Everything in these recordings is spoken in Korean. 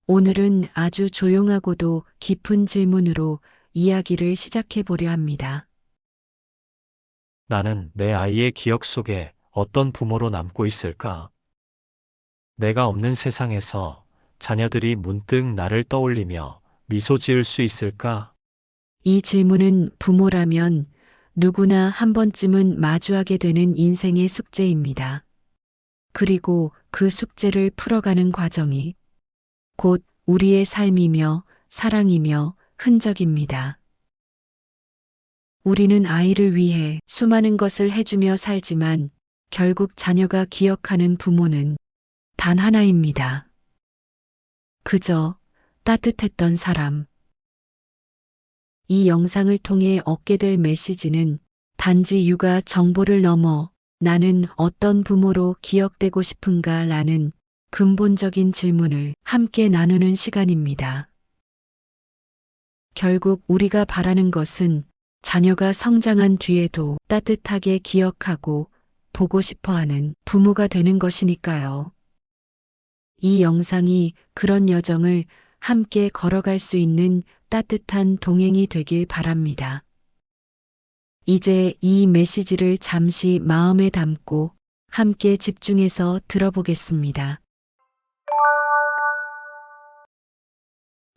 오늘은 아주 조용하고도 깊은 질문으로 이야기를 시작해 보려 합니다. 나는 내 아이의 기억 속에 어떤 부모로 남고 있을까? 내가 없는 세상에서 자녀들이 문득 나를 떠올리며 미소 지을 수 있을까? 이 질문은 부모라면 누구나 한 번쯤은 마주하게 되는 인생의 숙제입니다. 그리고 그 숙제를 풀어가는 과정이 곧 우리의 삶이며 사랑이며 흔적입니다. 우리는 아이를 위해 수많은 것을 해주며 살지만 결국 자녀가 기억하는 부모는 단 하나입니다. 그저 따뜻했던 사람. 이 영상을 통해 얻게 될 메시지는 단지 육아 정보를 넘어 나는 어떤 부모로 기억되고 싶은가 라는 근본적인 질문을 함께 나누는 시간입니다. 결국 우리가 바라는 것은 자녀가 성장한 뒤에도 따뜻하게 기억하고 보고 싶어 하는 부모가 되는 것이니까요. 이 영상이 그런 여정을 함께 걸어갈 수 있는 따뜻한 동행이 되길 바랍니다. 이제 이 메시지를 잠시 마음에 담고 함께 집중해서 들어보겠습니다.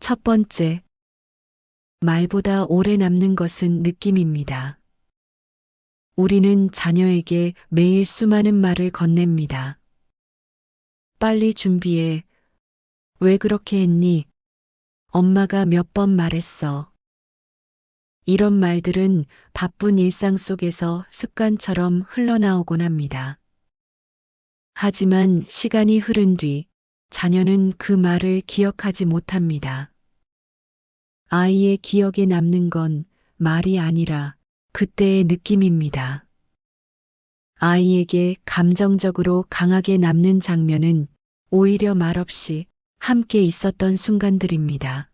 첫 번째, 말보다 오래 남는 것은 느낌입니다. 우리는 자녀에게 매일 수많은 말을 건넵니다. 빨리 준비해. 왜 그렇게 했니? 엄마가 몇 번 말했어. 이런 말들은 바쁜 일상 속에서 습관처럼 흘러나오곤 합니다. 하지만 시간이 흐른 뒤 자녀는 그 말을 기억하지 못합니다. 아이의 기억에 남는 건 말이 아니라 그때의 느낌입니다. 아이에게 감정적으로 강하게 남는 장면은 오히려 말없이 함께 있었던 순간들입니다.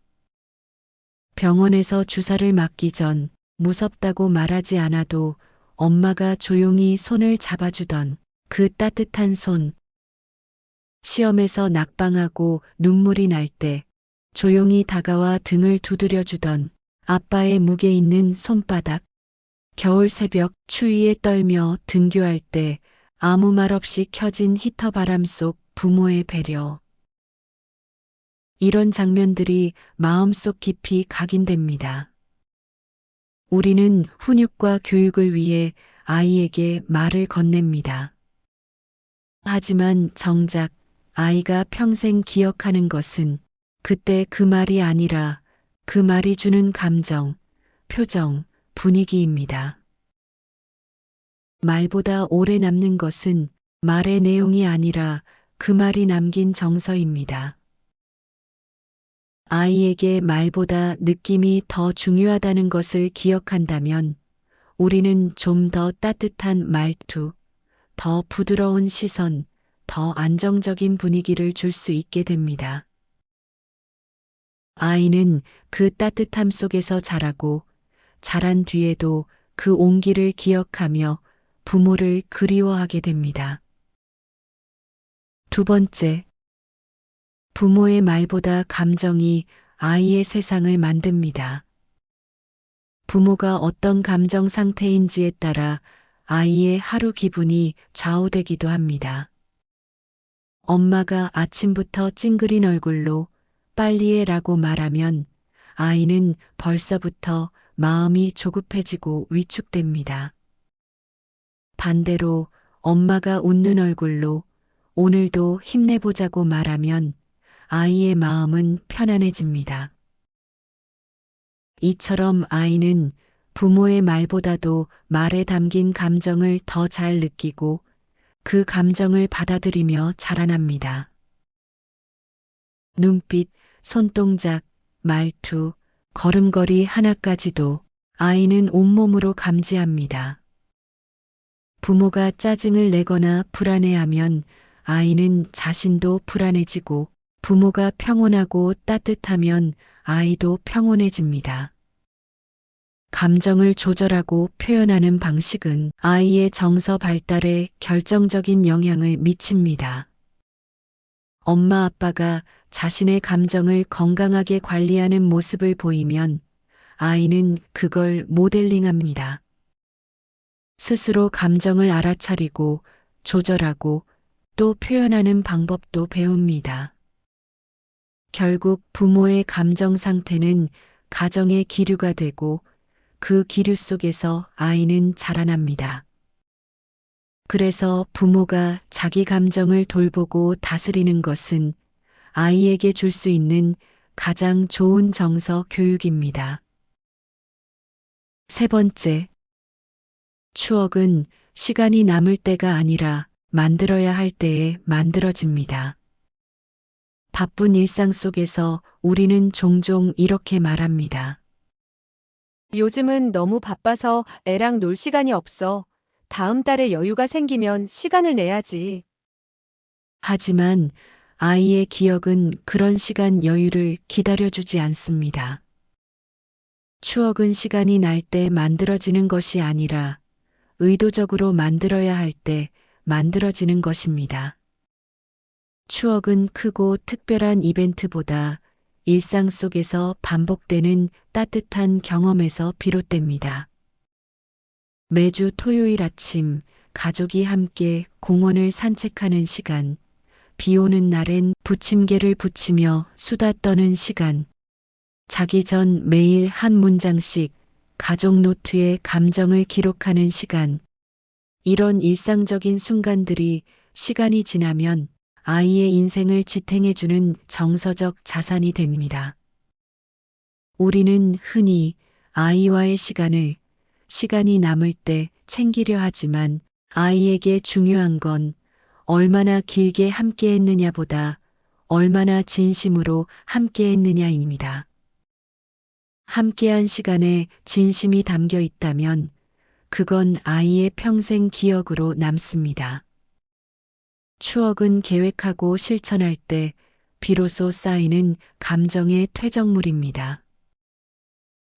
병원에서 주사를 맞기 전 무섭다고 말하지 않아도 엄마가 조용히 손을 잡아주던 그 따뜻한 손. 시험에서 낙방하고 눈물이 날 때 조용히 다가와 등을 두드려주던 아빠의 무게 있는 손바닥. 겨울 새벽 추위에 떨며 등교할 때 아무 말 없이 켜진 히터 바람 속 부모의 배려. 이런 장면들이 마음속 깊이 각인됩니다. 우리는 훈육과 교육을 위해 아이에게 말을 건넵니다. 하지만 정작 아이가 평생 기억하는 것은 그때 그 말이 아니라 그 말이 주는 감정, 표정, 분위기입니다. 말보다 오래 남는 것은 말의 내용이 아니라 그 말이 남긴 정서입니다. 아이에게 말보다 느낌이 더 중요하다는 것을 기억한다면 우리는 좀 더 따뜻한 말투, 더 부드러운 시선, 더 안정적인 분위기를 줄 수 있게 됩니다. 아이는 그 따뜻함 속에서 자라고 자란 뒤에도 그 온기를 기억하며 부모를 그리워하게 됩니다. 두 번째, 부모의 말보다 감정이 아이의 세상을 만듭니다. 부모가 어떤 감정 상태인지에 따라 아이의 하루 기분이 좌우되기도 합니다. 엄마가 아침부터 찡그린 얼굴로 빨리 해라고 말하면 아이는 벌써부터 마음이 조급해지고 위축됩니다. 반대로 엄마가 웃는 얼굴로 오늘도 힘내보자고 말하면 아이의 마음은 편안해집니다. 이처럼 아이는 부모의 말보다도 말에 담긴 감정을 더 잘 느끼고 그 감정을 받아들이며 자라납니다. 눈빛, 손동작, 말투, 걸음걸이 하나까지도 아이는 온몸으로 감지합니다. 부모가 짜증을 내거나 불안해하면 아이는 자신도 불안해지고 부모가 평온하고 따뜻하면 아이도 평온해집니다. 감정을 조절하고 표현하는 방식은 아이의 정서 발달에 결정적인 영향을 미칩니다. 엄마 아빠가 자신의 감정을 건강하게 관리하는 모습을 보이면 아이는 그걸 모델링합니다. 스스로 감정을 알아차리고 조절하고 또 표현하는 방법도 배웁니다. 결국 부모의 감정 상태는 가정의 기류가 되고 그 기류 속에서 아이는 자라납니다. 그래서 부모가 자기 감정을 돌보고 다스리는 것은 아이에게 줄 수 있는 가장 좋은 정서 교육입니다. 세 번째, 추억은 시간이 남을 때가 아니라 만들어야 할 때에 만들어집니다. 바쁜 일상 속에서 우리는 종종 이렇게 말합니다. 요즘은 너무 바빠서 애랑 놀 시간이 없어. 다음 달에 여유가 생기면 시간을 내야지. 하지만 아이의 기억은 그런 시간 여유를 기다려주지 않습니다. 추억은 시간이 날 때 만들어지는 것이 아니라 의도적으로 만들어야 할 때 만들어지는 것입니다. 추억은 크고 특별한 이벤트보다 일상 속에서 반복되는 따뜻한 경험에서 비롯됩니다. 매주 토요일 아침 가족이 함께 공원을 산책하는 시간, 비 오는 날엔 부침개를 부치며 수다 떠는 시간, 자기 전 매일 한 문장씩 가족 노트에 감정을 기록하는 시간, 이런 일상적인 순간들이 시간이 지나면 아이의 인생을 지탱해주는 정서적 자산이 됩니다. 우리는 흔히 아이와의 시간이 남을 때 챙기려 하지만 아이에게 중요한 건 얼마나 길게 함께 했느냐보다 얼마나 진심으로 함께 했느냐입니다. 함께한 시간에 진심이 담겨 있다면 그건 아이의 평생 기억으로 남습니다. 추억은 계획하고 실천할 때 비로소 쌓이는 감정의 퇴적물입니다.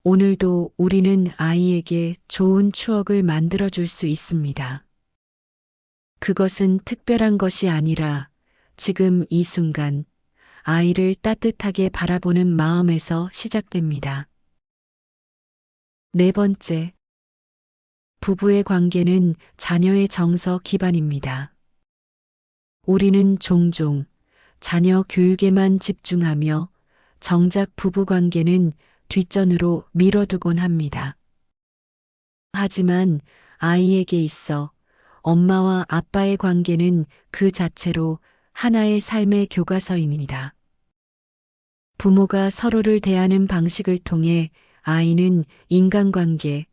오늘도 우리는 아이에게 좋은 추억을 만들어줄 수 있습니다. 그것은 특별한 것이 아니라 지금 이 순간 아이를 따뜻하게 바라보는 마음에서 시작됩니다. 네 번째, 부부의 관계는 자녀의 정서 기반입니다. 우리는 종종 자녀 교육에만 집중하며 정작 부부 관계는 뒷전으로 밀어두곤 합니다. 하지만 아이에게 있어 엄마와 아빠의 관계는 그 자체로 하나의 삶의 교과서입니다. 부모가 서로를 대하는 방식을 통해 아이는 인간관계,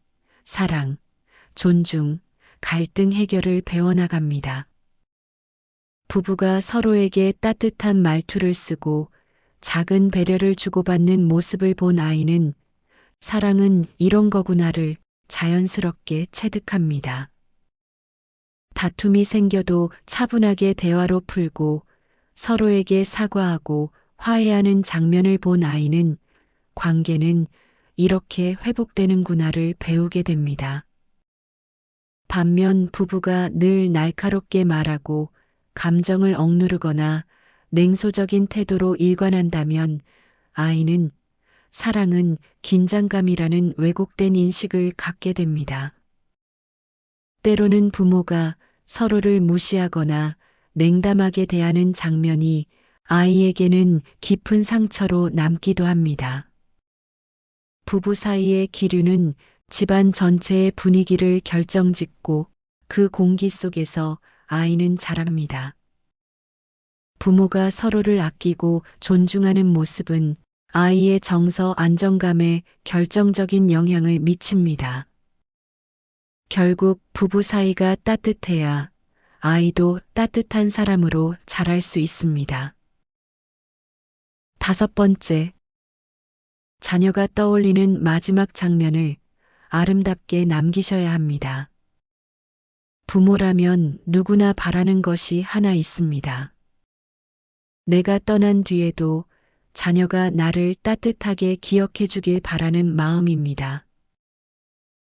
사랑, 존중, 갈등 해결을 배워나갑니다. 부부가 서로에게 따뜻한 말투를 쓰고 작은 배려를 주고받는 모습을 본 아이는 사랑은 이런 거구나를 자연스럽게 체득합니다. 다툼이 생겨도 차분하게 대화로 풀고 서로에게 사과하고 화해하는 장면을 본 아이는 관계는 이렇게 회복되는구나를 배우게 됩니다. 반면 부부가 늘 날카롭게 말하고 감정을 억누르거나 냉소적인 태도로 일관한다면 아이는 사랑은 긴장감이라는 왜곡된 인식을 갖게 됩니다. 때로는 부모가 서로를 무시하거나 냉담하게 대하는 장면이 아이에게는 깊은 상처로 남기도 합니다. 부부 사이의 기류는 집안 전체의 분위기를 결정짓고 그 공기 속에서 아이는 자랍니다. 부모가 서로를 아끼고 존중하는 모습은 아이의 정서 안정감에 결정적인 영향을 미칩니다. 결국 부부 사이가 따뜻해야 아이도 따뜻한 사람으로 자랄 수 있습니다. 다섯 번째, 자녀가 떠올리는 마지막 장면을 아름답게 남기셔야 합니다. 부모라면 누구나 바라는 것이 하나 있습니다. 내가 떠난 뒤에도 자녀가 나를 따뜻하게 기억해 주길 바라는 마음입니다.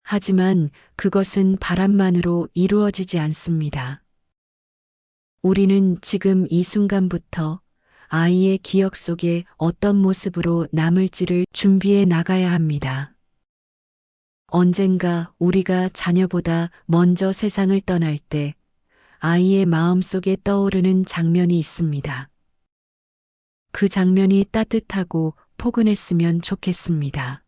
하지만 그것은 바람만으로 이루어지지 않습니다. 우리는 지금 이 순간부터 아이의 기억 속에 어떤 모습으로 남을지를 준비해 나가야 합니다. 언젠가 우리가 자녀보다 먼저 세상을 떠날 때 아이의 마음 속에 떠오르는 장면이 있습니다. 그 장면이 따뜻하고 포근했으면 좋겠습니다.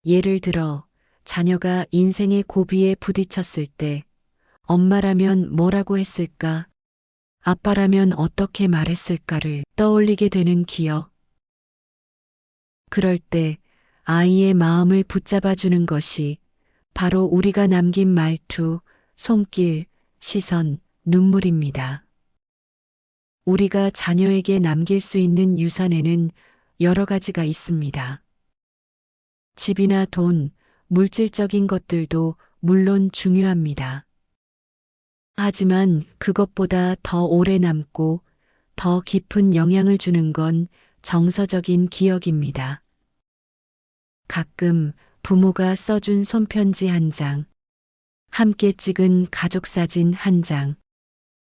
예를 들어, 자녀가 인생의 고비에 부딪혔을 때, 엄마라면 뭐라고 했을까? 아빠라면 어떻게 말했을까를 떠올리게 되는 기억. 그럴 때 아이의 마음을 붙잡아 주는 것이 바로 우리가 남긴 말투, 손길, 시선, 눈물입니다. 우리가 자녀에게 남길 수 있는 유산에는 여러 가지가 있습니다. 집이나 돈, 물질적인 것들도 물론 중요합니다. 하지만 그것보다 더 오래 남고 더 깊은 영향을 주는 건 정서적인 기억입니다. 가끔 부모가 써준 손편지 한 장, 함께 찍은 가족 사진 한 장,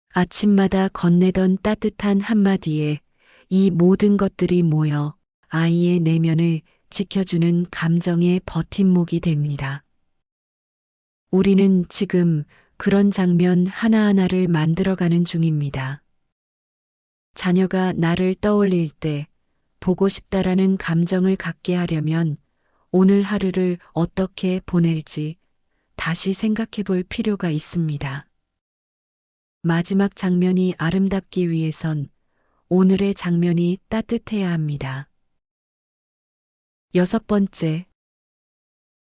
아침마다 건네던 따뜻한 한마디에 이 모든 것들이 모여 아이의 내면을 지켜주는 감정의 버팀목이 됩니다. 우리는 지금 그런 장면 하나하나를 만들어가는 중입니다. 자녀가 나를 떠올릴 때 보고 싶다라는 감정을 갖게 하려면 오늘 하루를 어떻게 보낼지 다시 생각해 볼 필요가 있습니다. 마지막 장면이 아름답기 위해선 오늘의 장면이 따뜻해야 합니다. 6번째,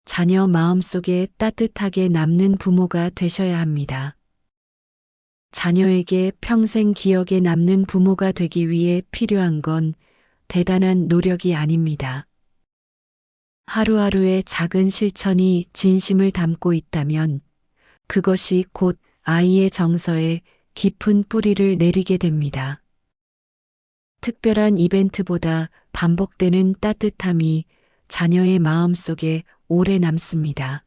자녀 마음속에 따뜻하게 남는 부모가 되셔야 합니다. 자녀에게 평생 기억에 남는 부모가 되기 위해 필요한 건 대단한 노력이 아닙니다. 하루하루의 작은 실천이 진심을 담고 있다면 그것이 곧 아이의 정서에 깊은 뿌리를 내리게 됩니다. 특별한 이벤트보다 반복되는 따뜻함이 자녀의 마음 속에 오래 남습니다.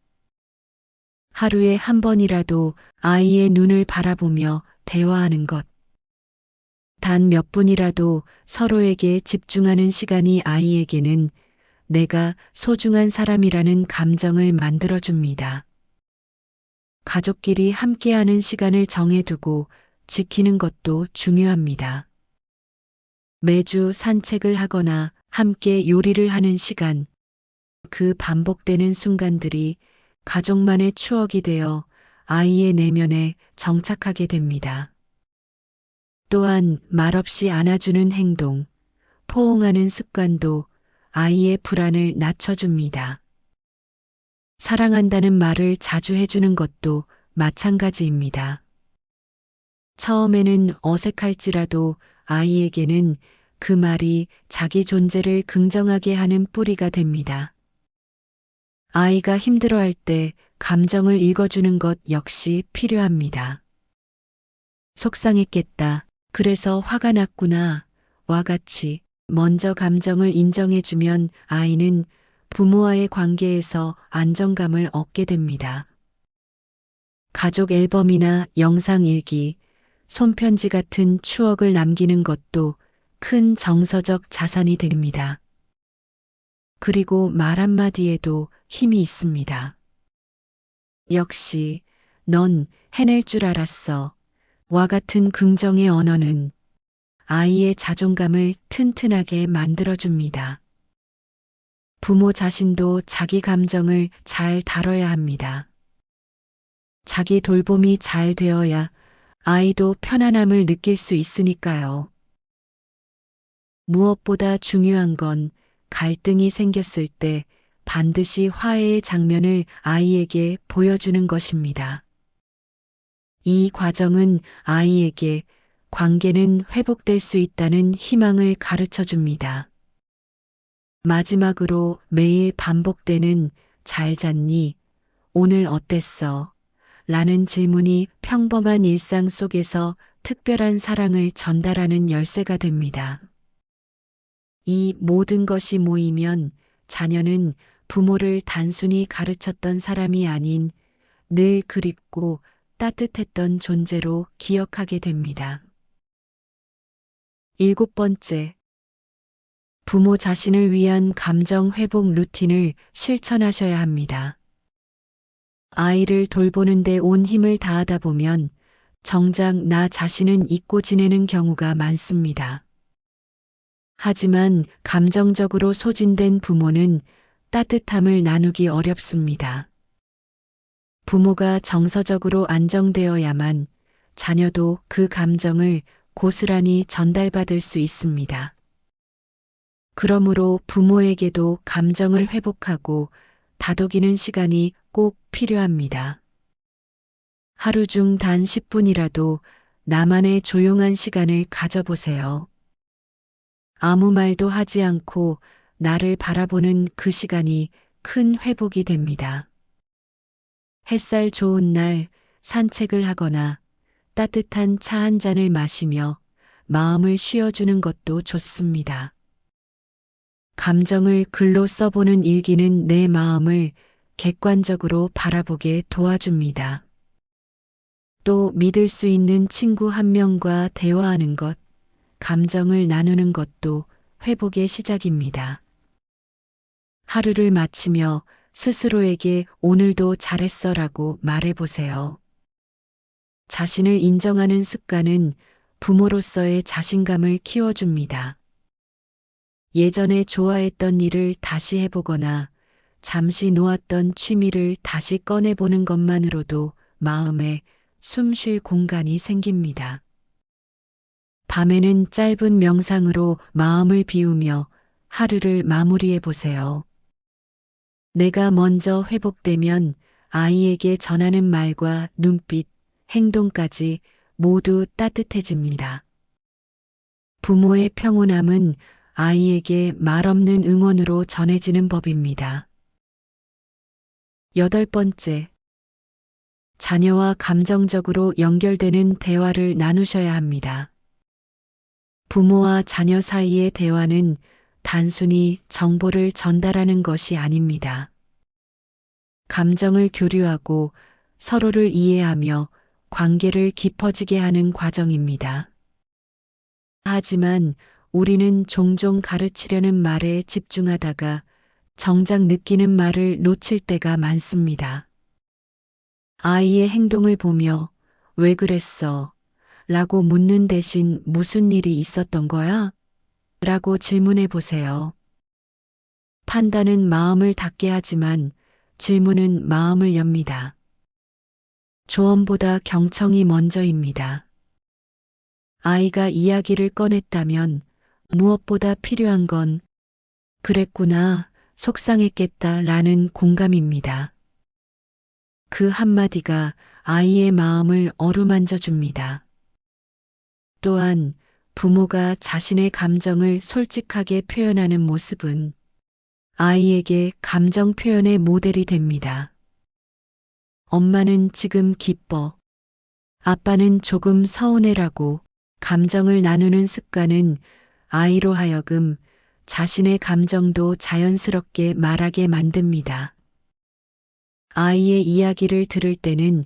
하루에 한 번이라도 아이의 눈을 바라보며 대화하는 것. 단 몇 분이라도 서로에게 집중하는 시간이 아이에게는 내가 소중한 사람이라는 감정을 만들어줍니다. 가족끼리 함께하는 시간을 정해두고 지키는 것도 중요합니다. 매주 산책을 하거나 함께 요리를 하는 시간, 그 반복되는 순간들이 가족만의 추억이 되어 아이의 내면에 정착하게 됩니다. 또한 말없이 안아주는 행동, 포옹하는 습관도 아이의 불안을 낮춰줍니다. 사랑한다는 말을 자주 해주는 것도 마찬가지입니다. 처음에는 어색할지라도 아이에게는 그 말이 자기 존재를 긍정하게 하는 뿌리가 됩니다. 아이가 힘들어할 때 감정을 읽어주는 것 역시 필요합니다. 속상했겠다. 그래서 화가 났구나. 와 같이 먼저 감정을 인정해주면 아이는 부모와의 관계에서 안정감을 얻게 됩니다. 가족 앨범이나 영상 일기, 손편지 같은 추억을 남기는 것도 큰 정서적 자산이 됩니다. 그리고 말 한마디에도 힘이 있습니다. 역시 넌 해낼 줄 알았어. 와 같은 긍정의 언어는 아이의 자존감을 튼튼하게 만들어줍니다. 부모 자신도 자기 감정을 잘 다뤄야 합니다. 자기 돌봄이 잘 되어야 아이도 편안함을 느낄 수 있으니까요. 무엇보다 중요한 건 갈등이 생겼을 때 반드시 화해의 장면을 아이에게 보여주는 것입니다. 이 과정은 아이에게 관계는 회복될 수 있다는 희망을 가르쳐 줍니다. 마지막으로 매일 반복되는 잘 잤니? 오늘 어땠어? 라는 질문이 평범한 일상 속에서 특별한 사랑을 전달하는 열쇠가 됩니다. 이 모든 것이 모이면 자녀는 부모를 단순히 가르쳤던 사람이 아닌 늘 그립고 따뜻했던 존재로 기억하게 됩니다. 7번째. 부모 자신을 위한 감정 회복 루틴을 실천하셔야 합니다. 아이를 돌보는데 온 힘을 다하다 보면 정작 나 자신은 잊고 지내는 경우가 많습니다. 하지만 감정적으로 소진된 부모는 따뜻함을 나누기 어렵습니다. 부모가 정서적으로 안정되어야만 자녀도 그 감정을 고스란히 전달받을 수 있습니다. 그러므로 부모에게도 감정을 회복하고 다독이는 시간이 꼭 필요합니다. 하루 중 단 10분이라도 나만의 조용한 시간을 가져보세요. 아무 말도 하지 않고 나를 바라보는 그 시간이 큰 회복이 됩니다. 햇살 좋은 날 산책을 하거나 따뜻한 차 한 잔을 마시며 마음을 쉬어주는 것도 좋습니다. 감정을 글로 써보는 일기는 내 마음을 객관적으로 바라보게 도와줍니다. 또 믿을 수 있는 친구 한 명과 대화하는 것, 감정을 나누는 것도 회복의 시작입니다. 하루를 마치며 스스로에게 오늘도 잘했어라고 말해보세요. 자신을 인정하는 습관은 부모로서의 자신감을 키워줍니다. 예전에 좋아했던 일을 다시 해보거나 잠시 놓았던 취미를 다시 꺼내보는 것만으로도 마음에 숨 쉴 공간이 생깁니다. 밤에는 짧은 명상으로 마음을 비우며 하루를 마무리해 보세요. 내가 먼저 회복되면 아이에게 전하는 말과 눈빛, 행동까지 모두 따뜻해집니다. 부모의 평온함은 아이에게 말없는 응원으로 전해지는 법입니다. 8번째. 자녀와 감정적으로 연결되는 대화를 나누셔야 합니다. 부모와 자녀 사이의 대화는 단순히 정보를 전달하는 것이 아닙니다. 감정을 교류하고 서로를 이해하며 관계를 깊어지게 하는 과정입니다. 하지만 우리는 종종 가르치려는 말에 집중하다가 정작 느끼는 말을 놓칠 때가 많습니다. 아이의 행동을 보며 왜 그랬어? 라고 묻는 대신 무슨 일이 있었던 거야? 라고 질문해 보세요. 판단은 마음을 닫게 하지만 질문은 마음을 엽니다. 조언보다 경청이 먼저입니다. 아이가 이야기를 꺼냈다면 무엇보다 필요한 건 그랬구나, 속상했겠다 라는 공감입니다. 그 한마디가 아이의 마음을 어루만져 줍니다. 또한 부모가 자신의 감정을 솔직하게 표현하는 모습은 아이에게 감정 표현의 모델이 됩니다. 엄마는 지금 기뻐, 아빠는 조금 서운해라고 감정을 나누는 습관은 아이로 하여금 자신의 감정도 자연스럽게 말하게 만듭니다. 아이의 이야기를 들을 때는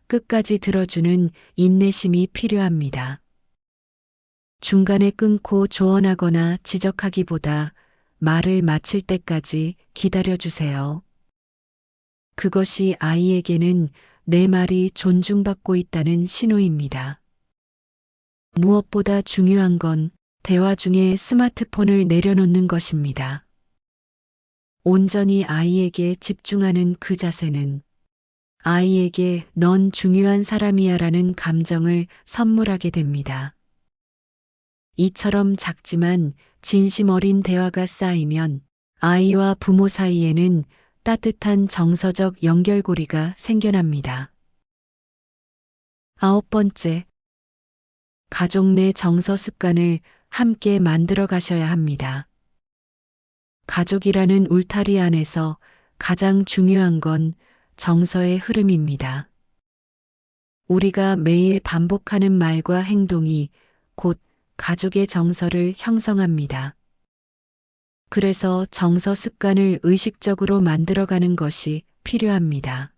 끝까지 들어주는 인내심이 필요합니다. 중간에 끊고 조언하거나 지적하기보다 말을 마칠 때까지 기다려주세요. 그것이 아이에게는 내 말이 존중받고 있다는 신호입니다. 무엇보다 중요한 건 대화 중에 스마트폰을 내려놓는 것입니다. 온전히 아이에게 집중하는 그 자세는 아이에게 넌 중요한 사람이야라는 감정을 선물하게 됩니다. 이처럼 작지만 진심 어린 대화가 쌓이면 아이와 부모 사이에는 따뜻한 정서적 연결고리가 생겨납니다. 9번째. 가족 내 정서 습관을 함께 만들어 가셔야 합니다. 가족이라는 울타리 안에서 가장 중요한 건 정서의 흐름입니다. 우리가 매일 반복하는 말과 행동이 곧 가족의 정서를 형성합니다. 그래서 정서 습관을 의식적으로 만들어가는 것이 필요합니다.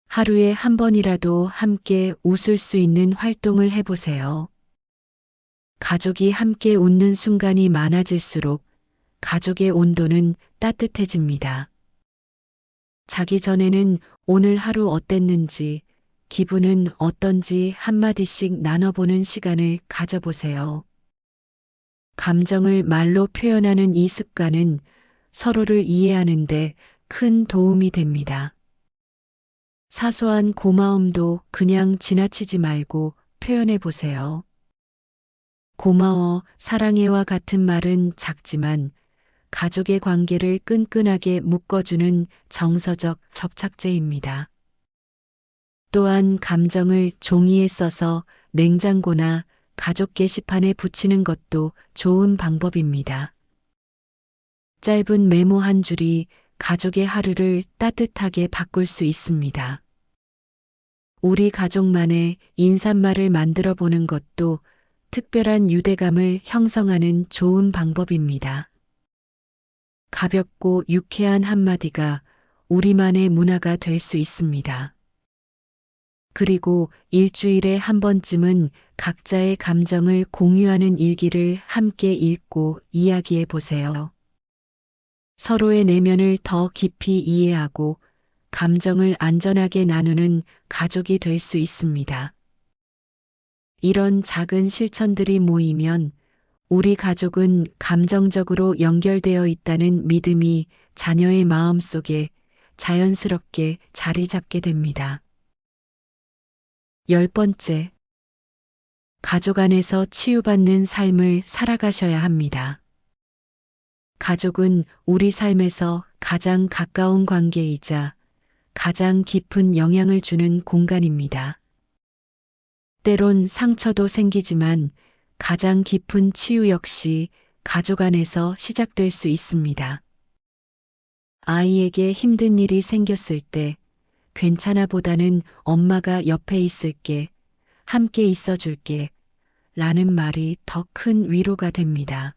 하루에 한 번이라도 함께 웃을 수 있는 활동을 해보세요. 가족이 함께 웃는 순간이 많아질수록 가족의 온도는 따뜻해집니다. 자기 전에는 오늘 하루 어땠는지, 기분은 어떤지 한마디씩 나눠보는 시간을 가져보세요. 감정을 말로 표현하는 이 습관은 서로를 이해하는데 큰 도움이 됩니다. 사소한 고마움도 그냥 지나치지 말고 표현해 보세요. 고마워, 사랑해와 같은 말은 작지만 가족의 관계를 끈끈하게 묶어주는 정서적 접착제입니다. 또한 감정을 종이에 써서 냉장고나 가족 게시판에 붙이는 것도 좋은 방법입니다. 짧은 메모 한 줄이 가족의 하루를 따뜻하게 바꿀 수 있습니다. 우리 가족만의 인사말을 만들어 보는 것도 특별한 유대감을 형성하는 좋은 방법입니다. 가볍고 유쾌한 한마디가 우리만의 문화가 될 수 있습니다. 그리고 일주일에 한 번쯤은 각자의 감정을 공유하는 일기를 함께 읽고 이야기해 보세요. 서로의 내면을 더 깊이 이해하고 감정을 안전하게 나누는 가족이 될 수 있습니다. 이런 작은 실천들이 모이면 우리 가족은 감정적으로 연결되어 있다는 믿음이 자녀의 마음 속에 자연스럽게 자리 잡게 됩니다. 10번째, 가족 안에서 치유받는 삶을 살아가셔야 합니다. 가족은 우리 삶에서 가장 가까운 관계이자 가장 깊은 영향을 주는 공간입니다. 때론 상처도 생기지만 가장 깊은 치유 역시 가족 안에서 시작될 수 있습니다. 아이에게 힘든 일이 생겼을 때 괜찮아 보다는 엄마가 옆에 있을게, 함께 있어줄게 라는 말이 더 큰 위로가 됩니다.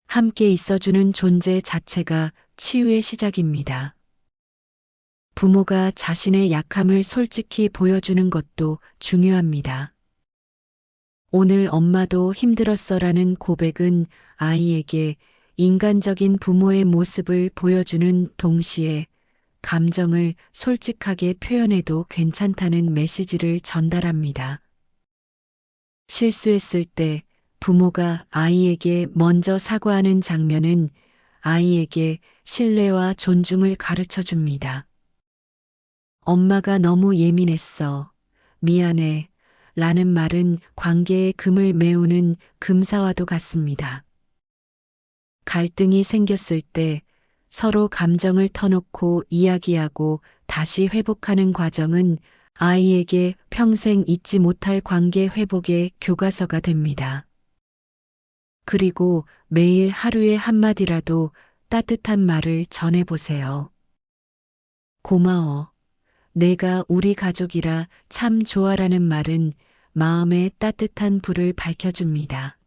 함께 있어주는 존재 자체가 치유의 시작입니다. 부모가 자신의 약함을 솔직히 보여주는 것도 중요합니다. 오늘 엄마도 힘들었어라는 고백은 아이에게 인간적인 부모의 모습을 보여주는 동시에 감정을 솔직하게 표현해도 괜찮다는 메시지를 전달합니다. 실수했을 때 부모가 아이에게 먼저 사과하는 장면은 아이에게 신뢰와 존중을 가르쳐 줍니다. 엄마가 너무 예민했어. 미안해. 라는 말은 관계의 금을 메우는 금사와도 같습니다. 갈등이 생겼을 때 서로 감정을 터놓고 이야기하고 다시 회복하는 과정은 아이에게 평생 잊지 못할 관계 회복의 교과서가 됩니다. 그리고 매일 하루에 한마디라도 따뜻한 말을 전해보세요. 고마워. 내가 우리 가족이라 참 좋아라는 말은 마음의 따뜻한 불을 밝혀줍니다.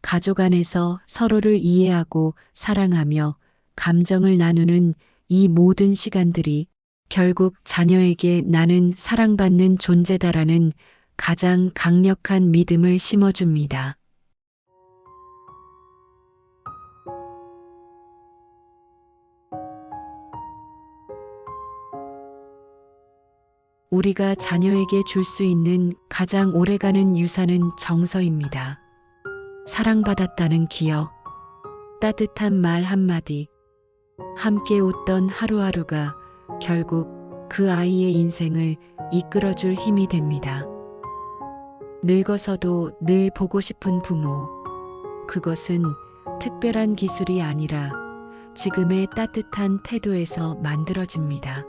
가족 안에서 서로를 이해하고 사랑하며 감정을 나누는 이 모든 시간들이 결국 자녀에게 나는 사랑받는 존재다라는 가장 강력한 믿음을 심어줍니다. 우리가 자녀에게 줄 수 있는 가장 오래가는 유산은 정서입니다. 사랑받았다는 기억, 따뜻한 말 한마디, 함께 웃던 하루하루가 결국 그 아이의 인생을 이끌어줄 힘이 됩니다. 늙어서도 늘 보고 싶은 부모, 그것은 특별한 기술이 아니라 지금의 따뜻한 태도에서 만들어집니다.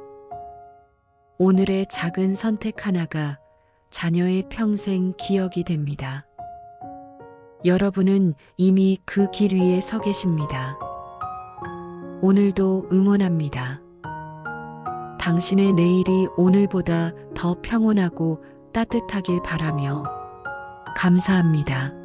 오늘의 작은 선택 하나가 자녀의 평생 기억이 됩니다. 여러분은 이미 그 길 위에 서 계십니다. 오늘도 응원합니다. 당신의 내일이 오늘보다 더 평온하고 따뜻하길 바라며 감사합니다.